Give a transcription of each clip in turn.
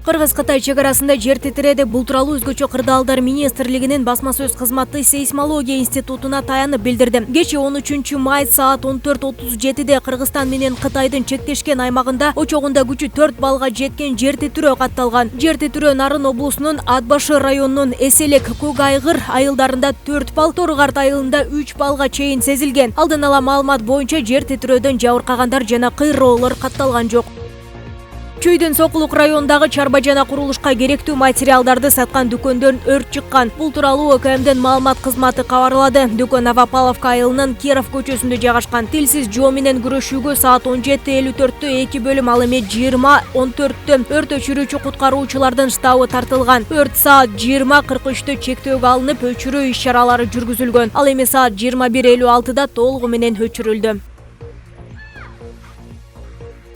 Кыргыз-Кытай чегарасында жер титиреди. Бул тууралуу Өзгөчө кырдаалдар министрлигинин басма сөз кызматы сейсмология институтуна таянып билдирди. Кечээ 13 май саат 14:37 Кыргызстан менен Кытайдын чектешкен аймагында очогунда күчү 4 балга жеткен жер титирөө катталган. Жер титирөө Нарын облусунун Ат башы районунун Эселек Көк Айгыр айылдарында 4 бал, Торугарт айылында 3 балга чейин сезилген. Алдын ала маалымат боюнча жер титирөөдөн жабыркагандар жана кыйроолор катталган жок. Чүйдүн Сокулук районундагы чарба жана курулушка керектүү материалдарды саткан дүкөндөн өрт чыккан. Бул тууралуу ОКМдин маалымат кызматы кабарлады. Дүкөн Новополовка айылынын Киров көчөсүндө жайгашкан. Тилсиз жоо менен күрөшүүгө саат 17:54 2 бөлүм, ал эми 20:14 өрт өчүрүүчү куткаруучулардын штабы тартылган. Өрт саат 20:43 чектөөгө алынып, өчүрүү иш-чаралары жүргүзүлгөн. Ал эми саат 21:56 толугу менен өчүрүлдү.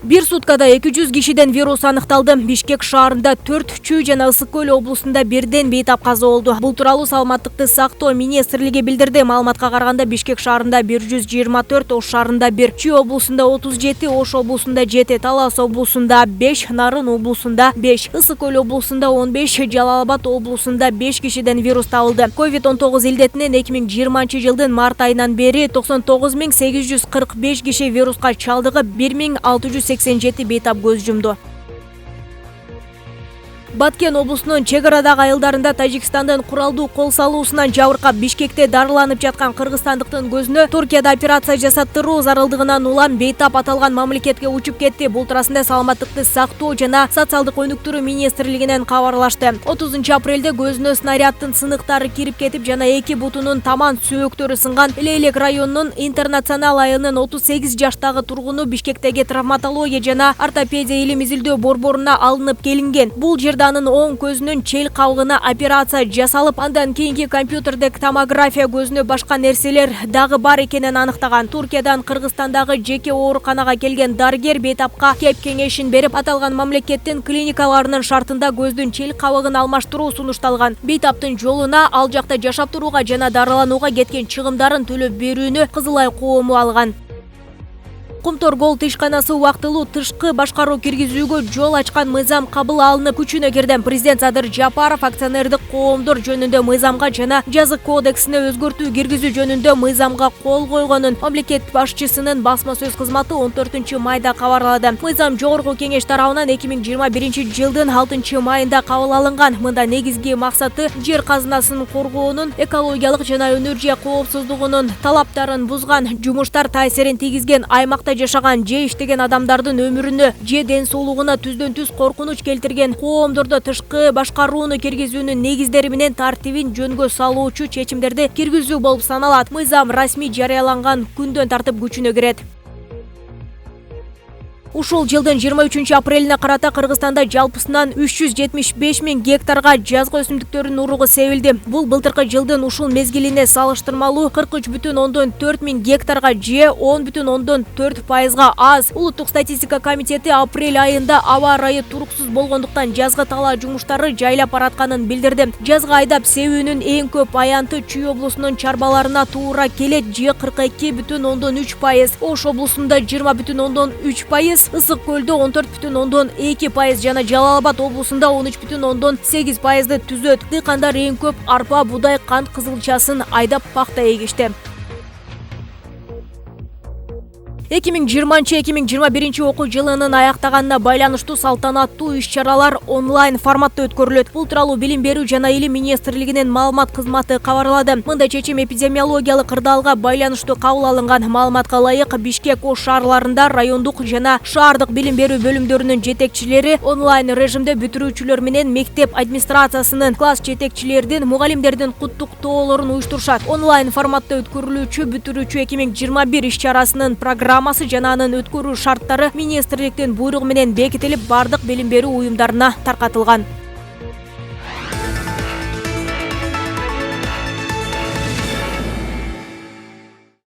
Bir суткада 200 кишиден вирус аныкталды. Бишкек шаарында 4, Чүй жана Ысык Көл облусунда бирден бейтап каза болду. Бул тууралуу Саламаттыкты сактоо министрлиги билдирди. Маалыматка караганда Бишкек шаарында 124, Ош шаарында 1, Чүй облусунда 37, Ош облусунда 7, Талас облусунда 5, Нарын облусунда 5, Ысык Көл облусунда 15, Жалал Абад облусунда 5 кишиден вирус табылды. COVID-19 илдетинен 2020 жылдын март айынан бери 99.845 киши вируска чалдыгып, 1687 бейтап көз жумду. Баткен облусунун чегарадагы айылдарында Тажикстандын куралдуу кол салуусунан жабыркап, Бишкекте дарыланып жаткан кыргызстандыктын көзүнө Туркияда операция жасаттыруу зарылдыгынан улам бейтап аталган мамлекетке учуп кетти. Бул туурасында Саламаттыкты сактоо жана социалдык өнүктүрүү министрлигинен кабарлашты. 30 апрелде көзүнө снаряддын сыныктары кирип кетип жана 2 бутунун таман сөөктөрү сынган. Элейлек районунун Интернационал айылынын 38 жаштагы тургуну Бишкектеги травматология жана ортопедия илим изилдөө борборуна алынып келинген. Бул жерде анын оң көзүнүн чел кабыгына операция жасалып, андан кийинки компьютердик томография көзүнө башка нерселер дагы бар экенин аныктаган. Туркиядан Кыргызстандагы жеке ооруканага келген дарыгер бейтапка кеп кеңешин берип, аталган мамлекеттин клиникаларынын шартында көздүн чел кабыгын алмаштыруу сунушталган. Бейтаптын жолуна ал жакта жашап турууга жана дарыланууга кеткен чыгымдарын төлөп берүүнү Кызыл Ай коому алган. Кумтор-Гол тышканасы убактылуу тышкы башкаруу киргизүүгө жол ачкан мыйзам кабыл алынып күчүнө кирди. Президент Садыр Жапаров акционердик коомдор жөнүндө мыйзамга жана жазык кодексине өзгөртүү киргизүү жөнүндө мыйзамга кол койгонун мамлекет башчысынын басма сөз кызматы 14 майда кабарлады. Мыйзам жогорку кеңеш тарабынан 2021 жылдын 6 майында кабыл алынган. Мында негизги максаты жер казынасынын коргоонун, экологиялык жана энергия коопсуздугунун талаптарын бузган, жумуштар таасирин тийгизген, аймакта жашаган же иштеген адамдардын өмүрүнө же ден соолугуна түздөн-түз коркунуч келтирген коомдордо тышкы башкарууну киргизүүнүн негиздери менен тартибин жөнгө салуучу чечимдерди киргизүү болуп саналат. Мыйзам расмий жарыяланган күндөн тартып күчүнө кирет. Ушул жылдын 23 апрелине карата Кыргызстанда жалпысынан 375 000 гектарга жазгы өсүмдүктөрдүн уругу себилди. Бул былтыркы жылдын ушул мезгилине салыштырмалуу 43,4 000 гектарга же 10,4% аз. Улуттук статистика комитети апрель айында аба ырайы туруксуз болгондуктан жазгы талаа жумуштары жайлап баратканын билдирди. Жазгы айдап себүүнүн эң көп аянты Чүй облусунун чарбаларына туура келет, же 42,3%, Ош облусунда 20,3%, Ысык Көлдө 14,2% жана Жалал Абад облусунда 13,8%ды түзөт. Дыйкандар эң көп арпа, будай, кант кызылчасын айдап пахта эгишти. 2020-2021 окуу жылынын аяктаганына байланыштуу салтанаттуу иш-чаралар онлайн форматта өткөрүлөт. Бул тууралуу Билим берүү жана илим министрлигинин маалымат кызматы кабарлады. Мындай чечим эпидемиологиялык кырдаалга байланыштуу кабыл алынган. Маалыматка ылайык, Бишкек, Ош шаарларында райондук жана шаардык билим берүү бөлүмдөрүнүн жетекчилери онлайн режимде бүтүрүүчүлөр менен мектеп администрациясынын, класс жетекчилердин, мугалимдердин куттуктоолорун уюштурушат. Онлайн форматта өткөрүлүүчү бүтүрүүчү 2021 иш-чарасынын программасы жана анын өткөрүү шарттары министрликтин буйругу менен бекитилип, бардык билим берүү уюмдарына таркатылган.